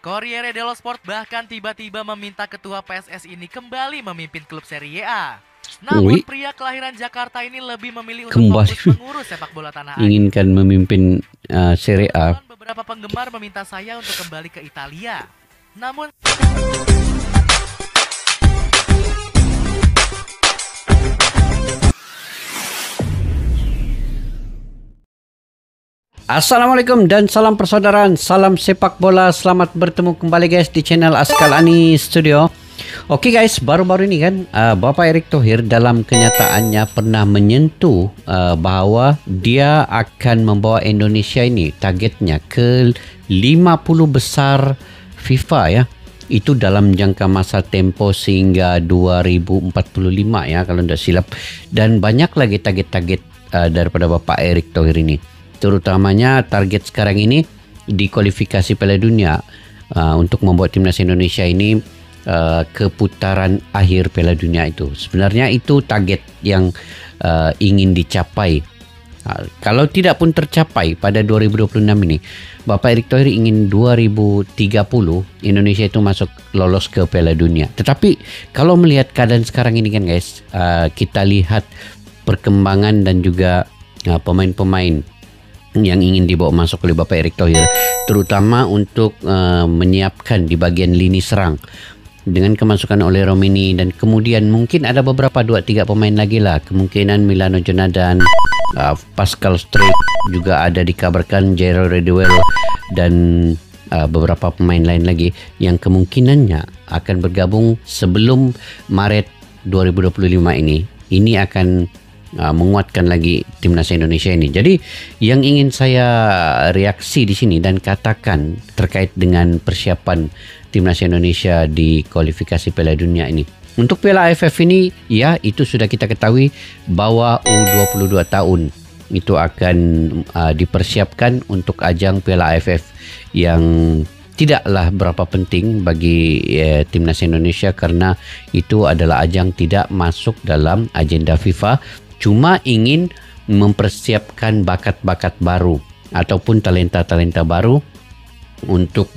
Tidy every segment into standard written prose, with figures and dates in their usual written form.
Corriere dello Sport bahkan tiba-tiba meminta ketua PSSI ini kembali memimpin klub Serie A. Namun Wih, pria kelahiran Jakarta ini lebih memilih untuk kembali fokus mengurus sepak bola tanah air. inginkan memimpin Serie A. Kebetulan beberapa penggemar meminta saya untuk kembali ke Italia. Namun Assalamualaikum dan salam persaudaraan, salam sepak bola. Selamat bertemu kembali guys di channel Askal Ani Studio. Oke guys, baru-baru ini kan Bapak Erick Thohir dalam kenyataannya pernah menyentuh bahwa dia akan membawa Indonesia ini targetnya ke 50 besar FIFA ya. Itu dalam jangka masa tempo sehingga 2045 ya kalau tidak silap. Dan banyak lagi target-target daripada Bapak Erick Thohir ini. Terutamanya target sekarang ini di kualifikasi Piala Dunia untuk membuat timnas Indonesia ini ke putaran akhir Piala Dunia itu. Sebenarnya itu target yang ingin dicapai. Kalau tidak pun tercapai pada 2026 ini, Bapak Erick Thohir ingin 2030 Indonesia itu masuk lolos ke Piala Dunia. Tetapi kalau melihat keadaan sekarang ini kan guys, kita lihat perkembangan dan juga pemain-pemain yang ingin dibawa masuk oleh Bapak Erick Thohir, terutama untuk menyiapkan di bagian lini serang dengan kemasukan oleh Romini, dan kemudian mungkin ada beberapa 2-3 pemain lagi lah, kemungkinan Milano Jonadan, Pascal Struijk juga ada dikabarkan, Gerard Redwell dan beberapa pemain lain lagi yang kemungkinannya akan bergabung sebelum Maret 2025 ini. Ini akan menguatkan lagi timnas Indonesia ini. Jadi yang ingin saya reaksi di sini dan katakan terkait dengan persiapan timnas Indonesia di kualifikasi Piala Dunia ini. Untuk Piala AFF ini ya, itu sudah kita ketahui bahwa U22 tahun itu akan dipersiapkan untuk ajang Piala AFF yang tidaklah berapa penting bagi timnas Indonesia karena itu adalah ajang tidak masuk dalam agenda FIFA, cuma ingin mempersiapkan bakat-bakat baru ataupun talenta-talenta baru untuk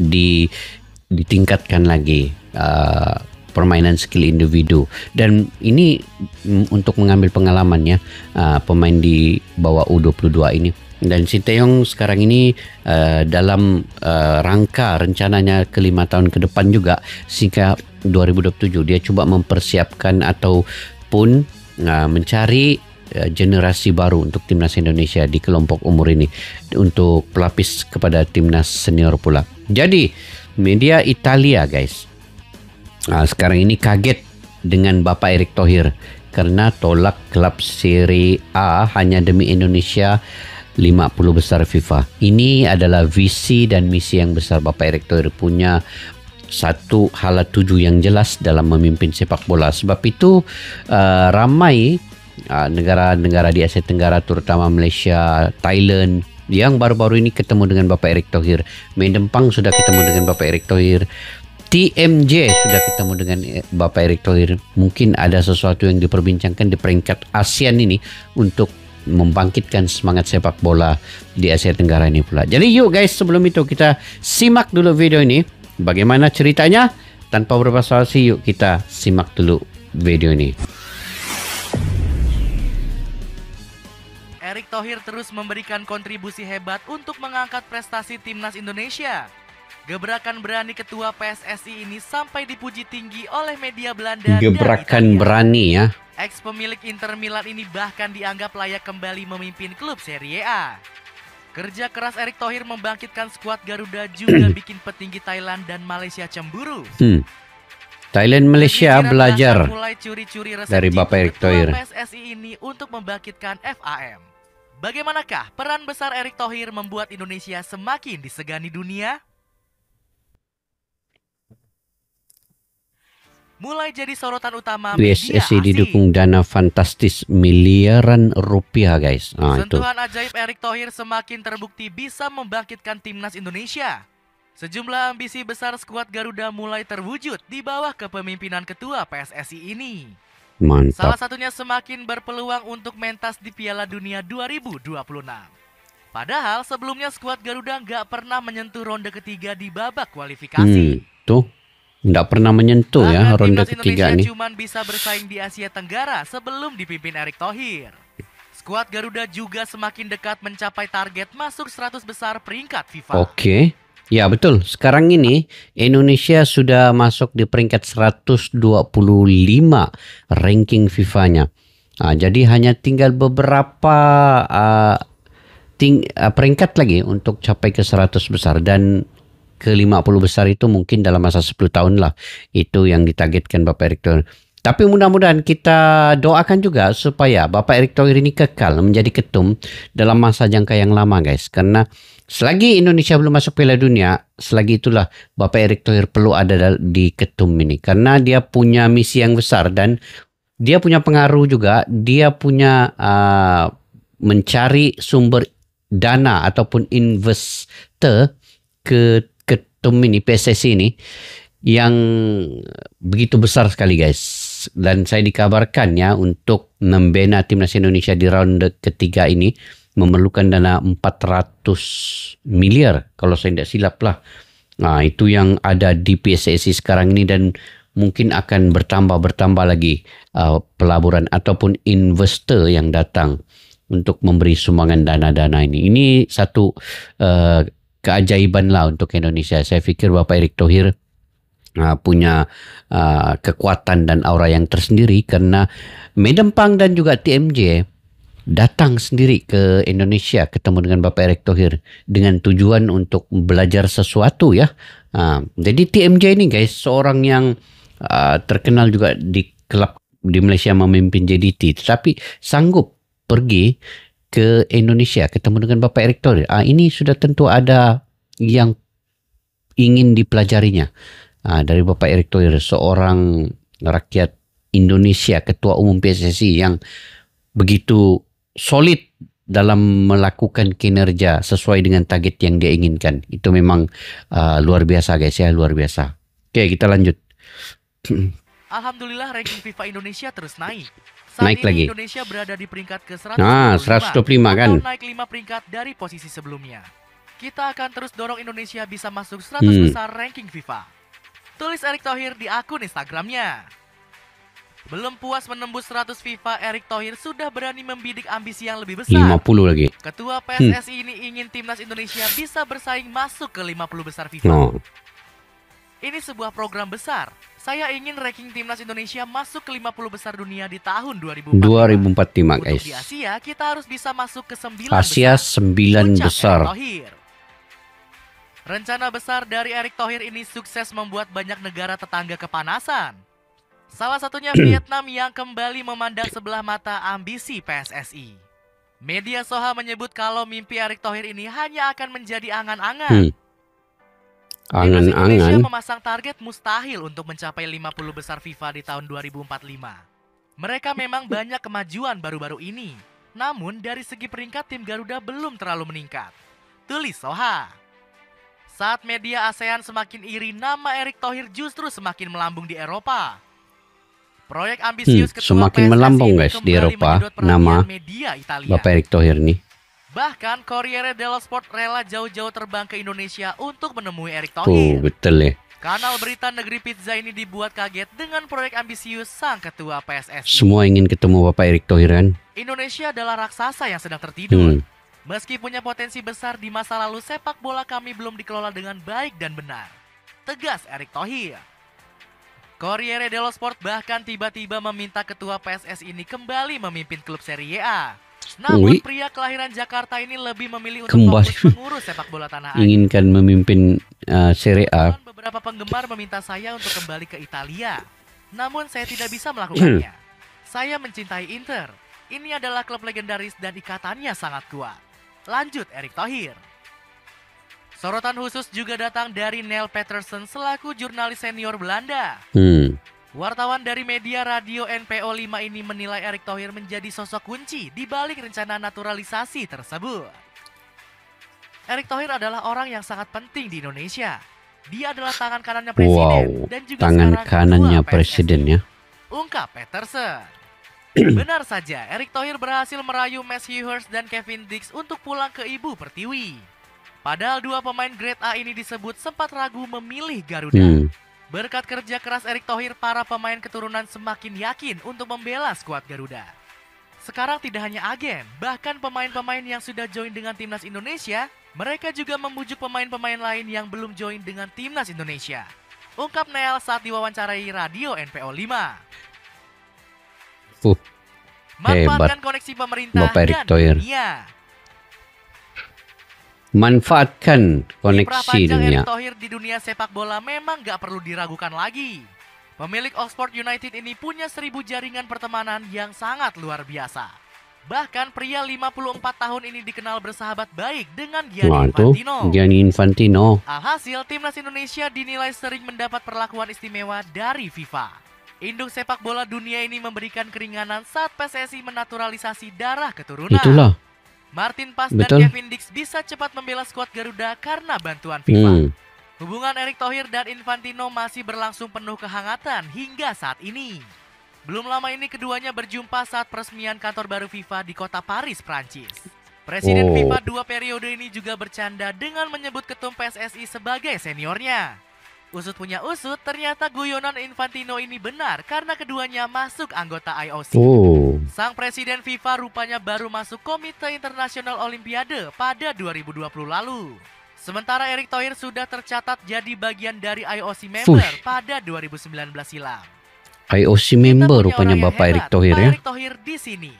ditingkatkan lagi permainan skill individu. Dan ini untuk mengambil pengalamannya pemain di bawah U22 ini. Dan Sinteyong sekarang ini dalam rangka rencananya ke 5 tahun ke depan juga sehingga 2027 dia coba mempersiapkan ataupun mencari generasi baru untuk timnas Indonesia di kelompok umur ini untuk pelapis kepada timnas senior pula. Jadi media Italia guys sekarang ini kaget dengan Bapak Erick Thohir karena tolak klub Serie A hanya demi Indonesia 50 besar FIFA. Ini adalah visi dan misi yang besar. Bapak Erick Thohir punya satu hala tuju yang jelas dalam memimpin sepak bola. Sebab itu ramai negara-negara di Asia Tenggara terutama Malaysia, Thailand yang baru-baru ini ketemu dengan Bapak Erick Thohir. Medempang sudah ketemu dengan Bapak Erick Thohir. TMJ sudah ketemu dengan Bapak Erick Thohir. Mungkin ada sesuatu yang diperbincangkan di peringkat ASEAN ini untuk membangkitkan semangat sepak bola di Asia Tenggara ini pula. Jadi yuk guys, sebelum itu kita simak dulu video ini. Bagaimana ceritanya? Tanpa berbasa-basi, yuk kita simak dulu video ini. Erick Thohir terus memberikan kontribusi hebat untuk mengangkat prestasi timnas Indonesia. Gebrakan berani ketua PSSI ini sampai dipuji tinggi oleh media Belanda Gebrakan dan Italia. berani ya. Ex pemilik Inter Milan ini bahkan dianggap layak kembali memimpin klub Serie A. Kerja keras Erick Thohir membangkitkan skuad Garuda juga bikin petinggi Thailand dan Malaysia cemburu. Thailand Malaysia belajar mulai curi-curi resep dari Bapak Erick Thohir. PSSI ini untuk membangkitkan FAM. Bagaimanakah peran besar Erick Thohir membuat Indonesia semakin disegani dunia? Mulai jadi sorotan utama media PSSI asing. didukung dana fantastis miliaran rupiah guys. Sentuhan ajaib Erick Thohir semakin terbukti bisa membangkitkan timnas Indonesia. Sejumlah ambisi besar skuad Garuda mulai terwujud di bawah kepemimpinan ketua PSSI ini. Mantap. Salah satunya semakin berpeluang untuk mentas di Piala Dunia 2026. Padahal sebelumnya skuad Garuda nggak pernah menyentuh ronde ketiga di babak kualifikasi. Tuh, nggak pernah menyentuh ya Bahkan ronde timnas ketiga Indonesia nih. cuman bisa bersaing di Asia Tenggara sebelum dipimpin Erick Thohir. Skuad Garuda juga semakin dekat mencapai target masuk 100 besar peringkat FIFA. Oke. Ya betul, sekarang ini Indonesia sudah masuk di peringkat 125 ranking FIFA-nya. Jadi hanya tinggal beberapa peringkat lagi untuk capai ke 100 besar, dan ke 50 besar itu mungkin dalam masa 10 tahun lah. Itu yang ditargetkan Bapak Erick Thohir. Tapi mudah-mudahan kita doakan juga supaya Bapak Erick Thohir ini kekal menjadi ketum dalam masa jangka yang lama, guys. Karena selagi Indonesia belum masuk Piala Dunia, selagi itulah Bapak Erick Thohir perlu ada di ketum ini. Karena dia punya misi yang besar dan dia punya pengaruh juga. Dia punya mencari sumber dana ataupun investor ke ketum ini, PSSI ini, yang begitu besar sekali, guys. Dan saya dikabarkan ya, untuk membina timnas Indonesia di ronde ketiga ini memerlukan dana 400 miliar kalau saya tidak silap lah. Nah, itu yang ada di PSSI sekarang ini, dan mungkin akan bertambah lagi pelaburan ataupun investor yang datang untuk memberi sumbangan dana-dana ini. Ini satu keajaiban lah untuk Indonesia. Saya fikir Bapak Erick Thohir punya kekuatan dan aura yang tersendiri, karena Madam Pang dan juga TMJ datang sendiri ke Indonesia ketemu dengan Bapak Erick Thohir dengan tujuan untuk belajar sesuatu ya. Jadi TMJ ini, guys, seorang yang terkenal juga di klub di Malaysia memimpin JDT, tetapi sanggup pergi ke Indonesia ketemu dengan Bapak Erick Thohir. Ini sudah tentu ada yang ingin dipelajarinya dari Bapak Erick Thohir, seorang rakyat Indonesia, ketua umum PSSI yang begitu solid dalam melakukan kinerja sesuai dengan target yang dia inginkan. Itu memang luar biasa, guys ya, luar biasa. Oke, kita lanjut. Alhamdulillah ranking FIFA Indonesia terus naik. Naik Saat ini lagi. Indonesia berada di peringkat ke-125. 125 kan. Atau naik 5 peringkat dari posisi sebelumnya. Kita akan terus dorong Indonesia bisa masuk 100 besar ranking FIFA. Tulis Erick Thohir di akun Instagramnya. Belum puas menembus 100 FIFA, Erick Thohir sudah berani membidik ambisi yang lebih besar. 50 lagi. Ketua PSSI ini ingin timnas Indonesia bisa bersaing masuk ke 50 besar FIFA. No. Ini sebuah program besar. Saya ingin ranking timnas Indonesia masuk ke 50 besar dunia di tahun 2045. 2045, Untuk guys. di Asia, kita harus bisa masuk ke 9 Asia besar. 9 Ucap besar. Erick Thohir. Rencana besar dari Erick Thohir ini sukses membuat banyak negara tetangga kepanasan. Salah satunya Vietnam yang kembali memandang sebelah mata ambisi PSSI. Media Soha menyebut kalau mimpi Erick Thohir ini hanya akan menjadi angan-angan. Timnas Indonesia Angan-angan. memasang target mustahil untuk mencapai 50 besar FIFA di tahun 2045. Mereka memang banyak kemajuan baru-baru ini. Namun dari segi peringkat tim Garuda belum terlalu meningkat. Tulis Soha. Saat media ASEAN semakin iri, nama Erick Thohir justru semakin melambung di Eropa. Proyek ambisius ketua semakin PSSI melambung, ini guys, di kembali Eropa, menyedot perhatian nama media Italia. Bapak Erick Thohir nih. Bahkan Corriere dello Sport rela jauh-jauh terbang ke Indonesia untuk menemui Erick Tuh, Thohir. betul ya. Kanal berita Negeri Pizza ini dibuat kaget dengan proyek ambisius sang ketua PSSI. Semua ingin ketemu Bapak Erick Thohir kan? Indonesia adalah raksasa yang sedang tertidur. Hmm. Meski punya potensi besar di masa lalu, sepak bola kami belum dikelola dengan baik dan benar. Tegas Erick Thohir. Corriere dello Sport bahkan tiba-tiba meminta ketua PSSI ini kembali memimpin klub Serie A. Namun pria kelahiran Jakarta ini lebih memilih untuk fokus mengurus sepak bola tanah air. Inginkan memimpin Serie A. Beberapa penggemar meminta saya untuk kembali ke Italia. Namun saya tidak bisa melakukannya. Saya mencintai Inter. Ini adalah klub legendaris dan ikatannya sangat kuat. Lanjut Erick Thohir. Sorotan khusus juga datang dari Neil Petersen selaku jurnalis senior Belanda. Wartawan dari media radio NPO 5 ini menilai Erick Thohir menjadi sosok kunci di balik rencana naturalisasi tersebut. Erick Thohir adalah orang yang sangat penting di Indonesia. Dia adalah tangan kanannya presiden dan juga tangan sekarang kanannya ketua PSSI. presiden ya. Ungkap Petersen. Benar saja, Erick Thohir berhasil merayu Matthew Hurst dan Kevin Dix untuk pulang ke Ibu Pertiwi. Padahal dua pemain grade A ini disebut sempat ragu memilih Garuda. Berkat kerja keras Erick Thohir, para pemain keturunan semakin yakin untuk membela skuad Garuda. Sekarang tidak hanya agen, bahkan pemain-pemain yang sudah join dengan timnas Indonesia, mereka juga membujuk pemain-pemain lain yang belum join dengan timnas Indonesia. Ungkap Nel saat diwawancarai radio NPO 5. Manfaatkan koneksi pemerintah Bapak Erick dan Thohir. dunia. Manfaatkan koneksi Kiprah panjang dunia. Erick Thohir di dunia sepak bola memang gak perlu diragukan lagi. Pemilik Oxford United ini punya 1000 jaringan pertemanan yang sangat luar biasa. Bahkan pria 54 tahun ini dikenal bersahabat baik dengan Gianni Infantino. Gianni Infantino. Alhasil, timnas Indonesia dinilai sering mendapat perlakuan istimewa dari FIFA. Induk sepak bola dunia ini memberikan keringanan saat PSSI menaturalisasi darah keturunan. Itulah. Martin Paes Betul. dan Kevin Dix bisa cepat membela skuad Garuda karena bantuan FIFA. Hubungan Erick Thohir dan Infantino masih berlangsung penuh kehangatan hingga saat ini. Belum lama ini keduanya berjumpa saat peresmian kantor baru FIFA di kota Paris, Prancis. Presiden FIFA 2 periode ini juga bercanda dengan menyebut ketum PSSI sebagai seniornya. Usut punya usut, ternyata guyonan Infantino ini benar karena keduanya masuk anggota IOC. Sang presiden FIFA rupanya baru masuk Komite Internasional Olimpiade pada 2020 lalu. Sementara Erick Thohir sudah tercatat jadi bagian dari IOC member pada 2019 silam. IOC member rupanya Bapak Erick Thohir ya. Erick Thohir di sini.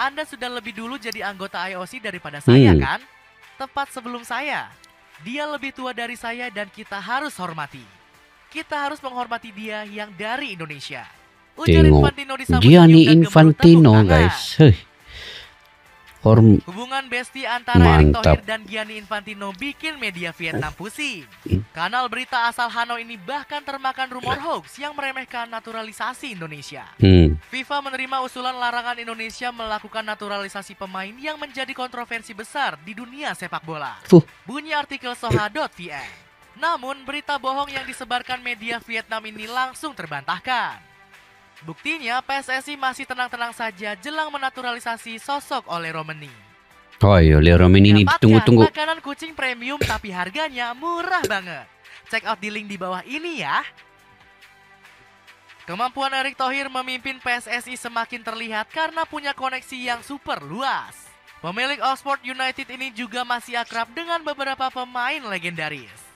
Anda sudah lebih dulu jadi anggota IOC daripada saya kan? Tepat sebelum saya. Dia lebih tua dari saya dan kita harus hormati. Kita harus menghormati dia yang dari Indonesia. Ujar Infantino disambut Gianni senyum dan Infantino gemuruh tepuk guys. Hubungan besti antara Erick Thohir dan Gianni Infantino bikin media Vietnam pusing. Kanal berita asal Hanoi ini bahkan termakan rumor hoax yang meremehkan naturalisasi Indonesia. FIFA menerima usulan larangan Indonesia melakukan naturalisasi pemain yang menjadi kontroversi besar di dunia sepak bola. Bunyi artikel soha.vn. Namun berita bohong yang disebarkan media Vietnam ini langsung terbantahkan. Buktinya PSSI masih tenang-tenang saja jelang menaturalisasi sosok Ole Romeni. Ole Romeni ini tunggu-tunggu. Makanan kucing premium tapi harganya murah banget. Check out di link di bawah ini ya. Kemampuan Erick Thohir memimpin PSSI semakin terlihat karena punya koneksi yang super luas. Pemilik Oxford United ini juga masih akrab dengan beberapa pemain legendaris.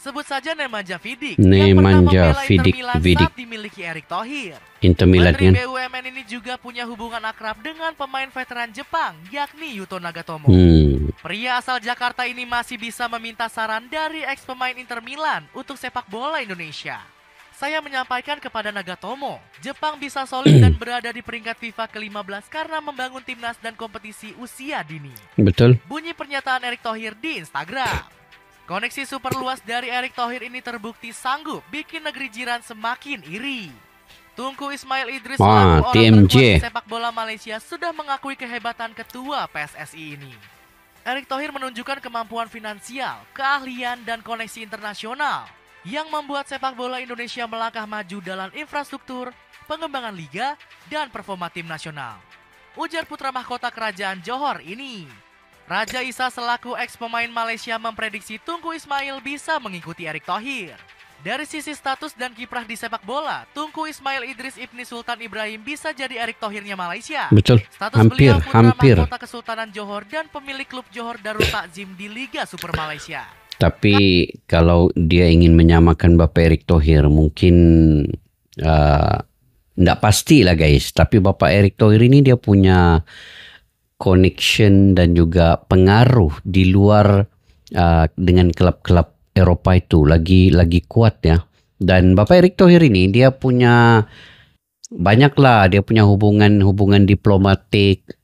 Sebut saja Nemanja Vidic yang pernah membela Inter Milan saat dimiliki Erick Thohir. Menteri BUMN ini juga punya hubungan akrab dengan pemain veteran Jepang, yakni Yuto Nagatomo. Pria asal Jakarta ini masih bisa meminta saran dari ex pemain Inter Milan untuk sepak bola Indonesia. Saya menyampaikan kepada Nagatomo, Jepang bisa solid dan berada di peringkat FIFA ke-15 karena membangun timnas dan kompetisi usia dini. Betul. Bunyi pernyataan Erick Thohir di Instagram. Koneksi super luas dari Erick Thohir ini terbukti sanggup bikin negeri jiran semakin iri. Tunku Ismail Idris selaku orang terkuat sepak bola Malaysia sudah mengakui kehebatan ketua PSSI ini. Erick Thohir menunjukkan kemampuan finansial, keahlian, dan koneksi internasional yang membuat sepak bola Indonesia melangkah maju dalam infrastruktur, pengembangan liga, dan performa tim nasional. Ujar putra mahkota kerajaan Johor ini. Raja Isa selaku ex pemain Malaysia memprediksi Tunku Ismail bisa mengikuti Erick Thohir. Dari sisi status dan kiprah di sepak bola, Tunku Ismail Idris Ibni Sultan Ibrahim bisa jadi Erick Thohirnya Malaysia. Betul. Status beliau putra mahkota Kesultanan Johor dan pemilik klub Johor Darul Takzim di Liga Super Malaysia. Tapi kalau dia ingin menyamakan Bapak Erick Thohir mungkin tidak pasti lah guys. Tapi Bapak Erick Thohir ini dia punya connection dan juga pengaruh di luar dengan klub-klub Eropa itu lagi kuat ya. Dan Bapak Erick Thohir ini dia punya banyaklah, dia punya hubungan diplomatik.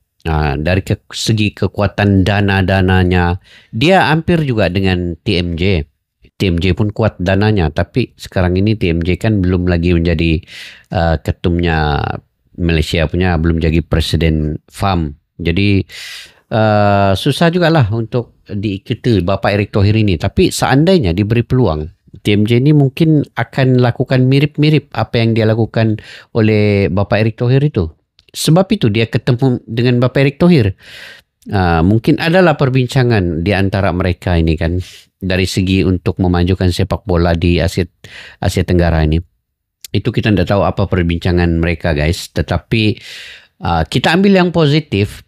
Dari segi kekuatan dana-dananya dia hampir juga dengan TMJ. TMJ pun kuat dananya, tapi sekarang ini TMJ kan belum lagi menjadi ketumnya Malaysia punya, belum jadi presiden FAM. Jadi susah juga lah untuk diikuti Bapak Erick Thohir ini. Tapi seandainya diberi peluang, TMJ ini mungkin akan lakukan mirip-mirip apa yang dia lakukan oleh Bapak Erick Thohir itu. sebab itu dia ketemu dengan Bapak Erick Thohir. Mungkin adalah perbincangan di antara mereka ini kan, dari segi untuk memajukan sepak bola di Asia Tenggara ini. Itu kita tidak tahu apa perbincangan mereka guys, tetapi kita ambil yang positif.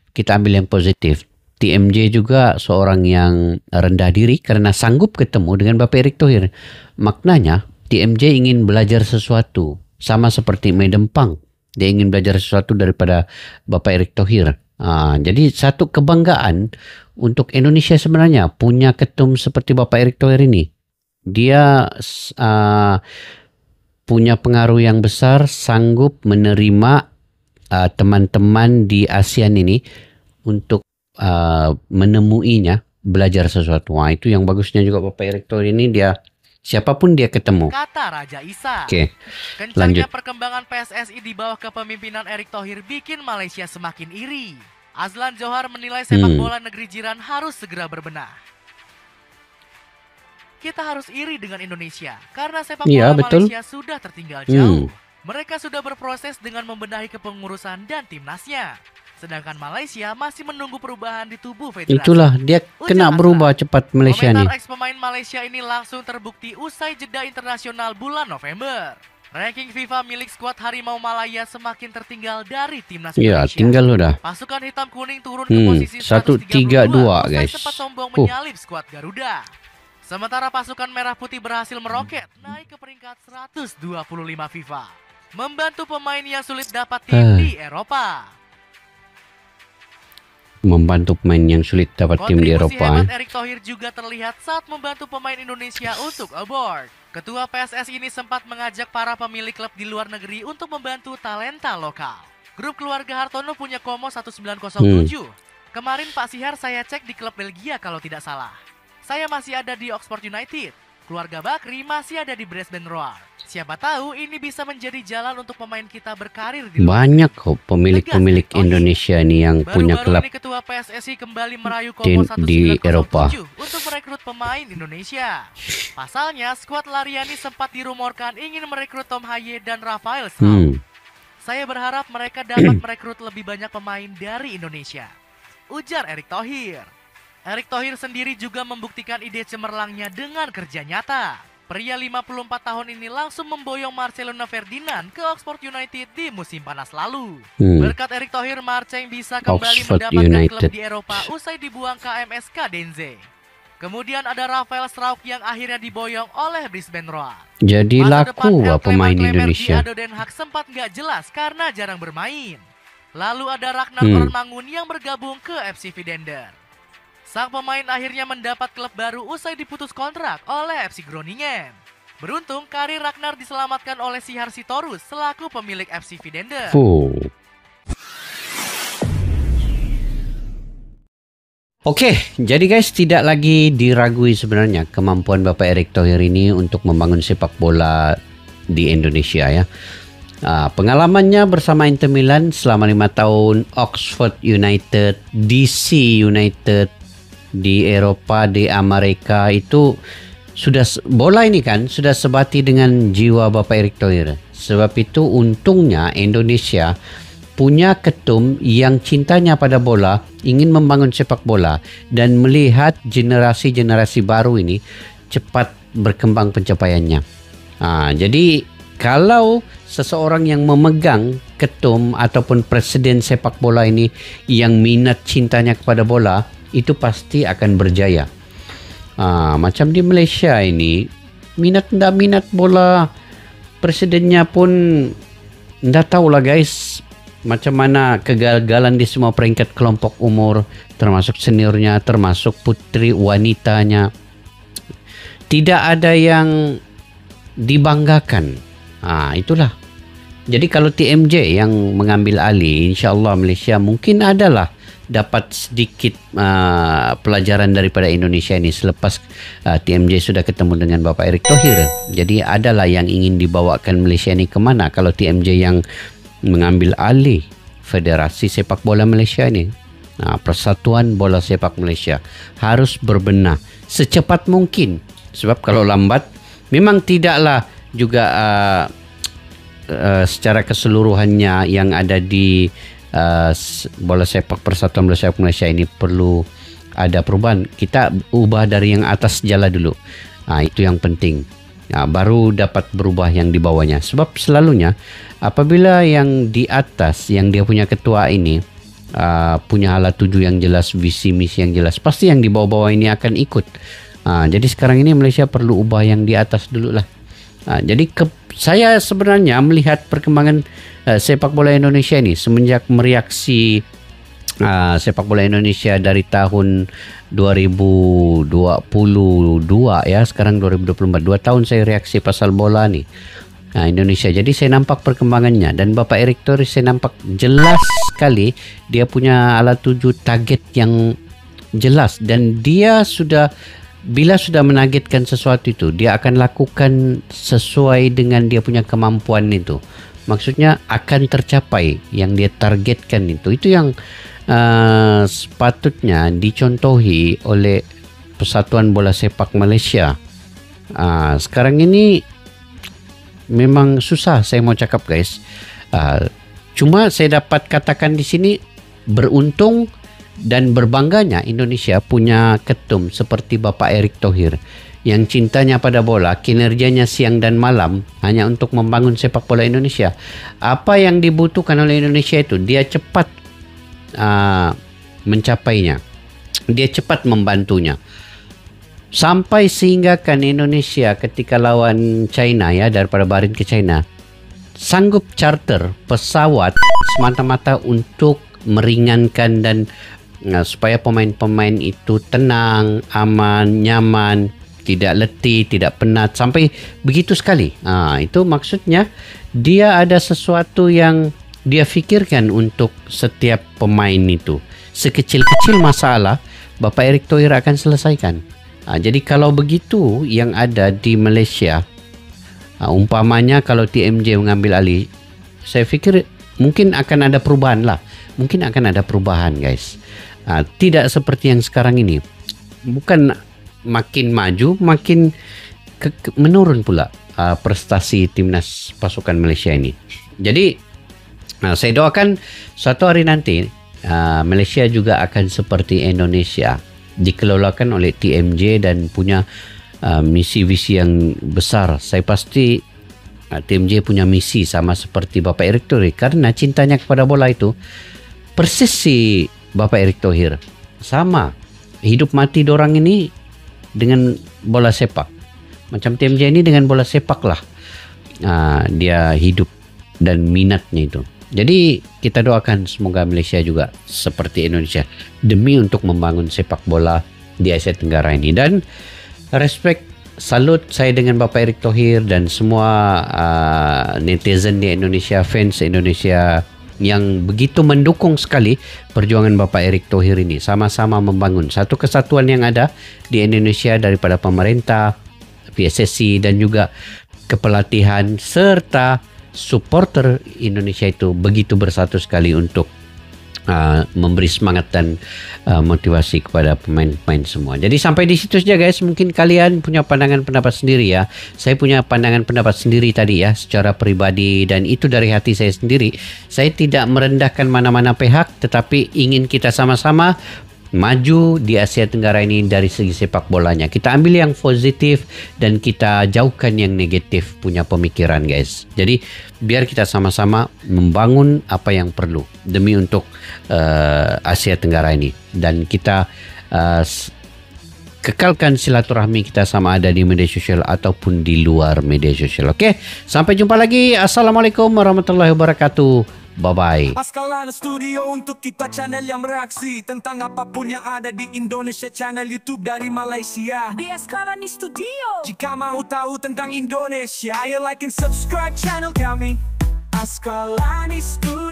TMJ juga seorang yang rendah diri karena sanggup ketemu dengan Bapak Erick Thohir. Maknanya TMJ ingin belajar sesuatu, sama seperti Madam Pang. Dia ingin belajar sesuatu daripada Bapak Erick Thohir. Jadi satu kebanggaan untuk Indonesia sebenarnya punya ketum seperti Bapak Erick Thohir ini. Dia punya pengaruh yang besar, sanggup menerima teman-teman di ASEAN ini untuk menemuinya, belajar sesuatu. Itu yang bagusnya juga Bapak Erick Thohir ini, dia siapapun dia ketemu. Kata Raja Isa. Oke, Kencangnya lanjut. perkembangan PSSI di bawah kepemimpinan Erick Thohir bikin Malaysia semakin iri. Azlan Johar menilai sepak bola negeri jiran harus segera berbenah. Kita harus iri dengan Indonesia karena sepak bola Malaysia sudah tertinggal jauh. Mereka sudah berproses dengan membenahi kepengurusan dan timnasnya. Sedangkan Malaysia masih menunggu perubahan di tubuh federasi. Itulah, dia kena berubah cepat Malaysia nih. Komentar ex-pemain Malaysia ini langsung terbukti usai jeda internasional bulan November. Ranking FIFA milik skuad Harimau Malaya semakin tertinggal dari timnas Malaysia. Iya, tinggal udah. Pasukan hitam kuning turun ke posisi 132 guys. sempat sombong menyalip skuad Garuda. Sementara pasukan merah putih berhasil meroket naik ke peringkat 125 FIFA. Membantu pemain yang sulit dapat tim di Eropa. Membantu pemain yang sulit dapat tim di Eropa. Kontribusi hebat Erick Thohir juga terlihat saat membantu pemain Indonesia untuk aboard. Ketua PSSI ini sempat mengajak para pemilik klub di luar negeri untuk membantu talenta lokal. Grup keluarga Hartono punya Como 1907. Kemarin Pak Sihar saya cek di klub Belgia kalau tidak salah. Saya masih ada di Oxford United. Keluarga Bakri masih ada di Brisbane Roar. Siapa tahu ini bisa menjadi jalan untuk pemain kita berkarir di luar. Banyak kok pemilik-pemilik Indonesia ini yang punya klub ini Ketua PSSI kembali merayu Como di Eropa untuk merekrut pemain Indonesia. Pasalnya, skuad Lariani sempat dirumorkan ingin merekrut Tom Haye dan Rafael Strauss. Saya berharap mereka dapat merekrut lebih banyak pemain dari Indonesia, ujar Erick Thohir. Erick Thohir sendiri juga membuktikan ide cemerlangnya dengan kerja nyata. Pria 54 tahun ini langsung memboyong Marcelino Ferdinand ke Oxford United di musim panas lalu. Berkat Erick Thohir, Marceng bisa kembali mendapatkan klub di Eropa usai dibuang KMS Kadenze. Kemudian ada Rafael Strauch yang akhirnya diboyong oleh Brisbane Roar. Jadi laku pemain Indonesia. Di Den Haag sempat nggak jelas karena jarang bermain. Lalu ada Ragnar Ormangun yang bergabung ke FC Vidender. Sang pemain akhirnya mendapat klub baru usai diputus kontrak oleh FC Groningen. Beruntung, karir Ragnar diselamatkan oleh Sihar Sitorus selaku pemilik FC Vidender. Oke, jadi guys, tidak lagi diragui sebenarnya kemampuan Bapak Erick Thohir ini untuk membangun sepak bola di Indonesia ya. Pengalamannya bersama Inter Milan selama 5 tahun, Oxford United, DC United, di Eropa, di Amerika, itu sudah bola ini kan sudah sebati dengan jiwa Bapak Erick Thohir. Sebab itu untungnya Indonesia punya ketum yang cintanya pada bola, ingin membangun sepak bola dan melihat generasi-generasi baru ini cepat berkembang pencapaiannya. Jadi kalau seseorang yang memegang ketum ataupun presiden sepak bola ini yang minat cintanya kepada bola, itu pasti akan berjaya. Macam di Malaysia ini, tidak minat bola, presidennya pun tidak tahu lah guys macam mana kegagalan di semua peringkat kelompok umur, termasuk seniornya, termasuk putri wanitanya. Tidak ada yang dibanggakan. Itulah. Jadi kalau TMJ yang mengambil alih, insya Allah Malaysia mungkin adalah dapat sedikit pelajaran daripada Indonesia ini selepas TMJ sudah ketemu dengan Bapak Erick Thohir. Jadi adalah yang ingin dibawakan Malaysia ini kemana kalau TMJ yang mengambil alih Federasi Sepak Bola Malaysia ini. Persatuan Bola Sepak Malaysia harus berbenah secepat mungkin. Sebab kalau lambat memang tidaklah juga secara keseluruhannya yang ada di bola sepak Persatuan Bola Sepak Malaysia ini perlu ada perubahan. Kita ubah dari yang atas jala dulu. Itu yang penting. Baru dapat berubah yang di bawahnya. Sebab selalunya apabila yang di atas, yang dia punya ketua ini punya hala tuju yang jelas, visi misi yang jelas, pasti yang di bawah-bawah ini akan ikut. Jadi sekarang ini Malaysia perlu ubah yang di atas dulu lah. Jadi saya sebenarnya melihat perkembangan sepak bola Indonesia ini semenjak mereaksi sepak bola Indonesia dari tahun 2022 ya, sekarang 2024, 2 tahun saya reaksi pasal bola nih Indonesia. Jadi saya nampak perkembangannya, dan Bapak Erick Thohir saya nampak jelas sekali dia punya alat tuju target yang jelas, dan dia bila sudah menargetkan sesuatu itu, dia akan lakukan sesuai dengan dia punya kemampuan itu. Maksudnya akan tercapai yang dia targetkan itu. Itu yang sepatutnya dicontohi oleh Persatuan Bola Sepak Malaysia. Sekarang ini memang susah saya mau cakap guys. Cuma saya dapat katakan di sini beruntung dan berbangganya Indonesia punya ketum seperti Bapak Erick Thohir yang cintanya pada bola, kinerjanya siang dan malam hanya untuk membangun sepak bola Indonesia. Apa yang dibutuhkan oleh Indonesia itu dia cepat mencapainya, dia cepat membantunya, sampai sehingga kan Indonesia ketika lawan China ya, daripada Bahrain ke China, sanggup charter pesawat semata-mata untuk meringankan dan supaya pemain-pemain itu tenang, aman, nyaman, tidak letih, tidak penat, sampai begitu sekali. Itu maksudnya dia ada sesuatu yang dia fikirkan untuk setiap pemain itu. Sekecil-kecil masalah Bapak Erick Thohir akan selesaikan. Jadi kalau begitu yang ada di Malaysia, umpamanya kalau TMJ mengambil alih, saya fikir mungkin akan ada perubahan lah. Mungkin akan ada perubahan guys. Tidak seperti yang sekarang ini. Bukan makin maju, makin menurun pula prestasi timnas pasukan Malaysia ini. Jadi saya doakan suatu hari nanti Malaysia juga akan seperti Indonesia, dikelolakan oleh TMJ dan punya misi-visi yang besar. Saya pasti TMJ punya misi sama seperti Bapak Erick Thohir, karena cintanya kepada bola itu persis si Bapak Erick Thohir. Sama, hidup mati dorang ini dengan bola sepak. Macam TMJ ini dengan bola sepak lah dia hidup dan minatnya itu. Jadi kita doakan semoga Malaysia juga seperti Indonesia demi untuk membangun sepak bola di Asia Tenggara ini. Dan respect, salut saya dengan Bapak Erick Thohir dan semua netizen di Indonesia, fans Indonesia yang begitu mendukung sekali perjuangan Bapak Erick Thohir ini. Sama-sama membangun satu kesatuan yang ada di Indonesia daripada pemerintah, PSSI dan juga kepelatihan serta supporter Indonesia itu begitu bersatu sekali untuk memberi semangat dan motivasi kepada pemain-pemain semua. Jadi sampai di situ saja guys. Mungkin kalian punya pandangan pendapat sendiri ya. Saya punya pandangan pendapat sendiri tadi ya, secara pribadi, dan itu dari hati saya sendiri. Saya tidak merendahkan mana-mana pihak, tetapi ingin kita sama-sama maju di Asia Tenggara ini dari segi sepak bolanya. Kita ambil yang positif dan kita jauhkan yang negatif punya pemikiran guys. Jadi biar kita sama-sama membangun apa yang perlu demi untuk Asia Tenggara ini, dan kita kekalkan silaturahmi kita sama ada di media sosial ataupun di luar media sosial. Oke, sampai jumpa lagi. Assalamualaikum warahmatullahi wabarakatuh. Bye-bye. Askalana Studio untuk kita channel yang bereaksi tentang apapun yang ada di Indonesia, channel YouTube dari Malaysia di Askalani Studio. Jika mau tahu tentang Indonesia, ayo like and subscribe channel kami Askalani Studio.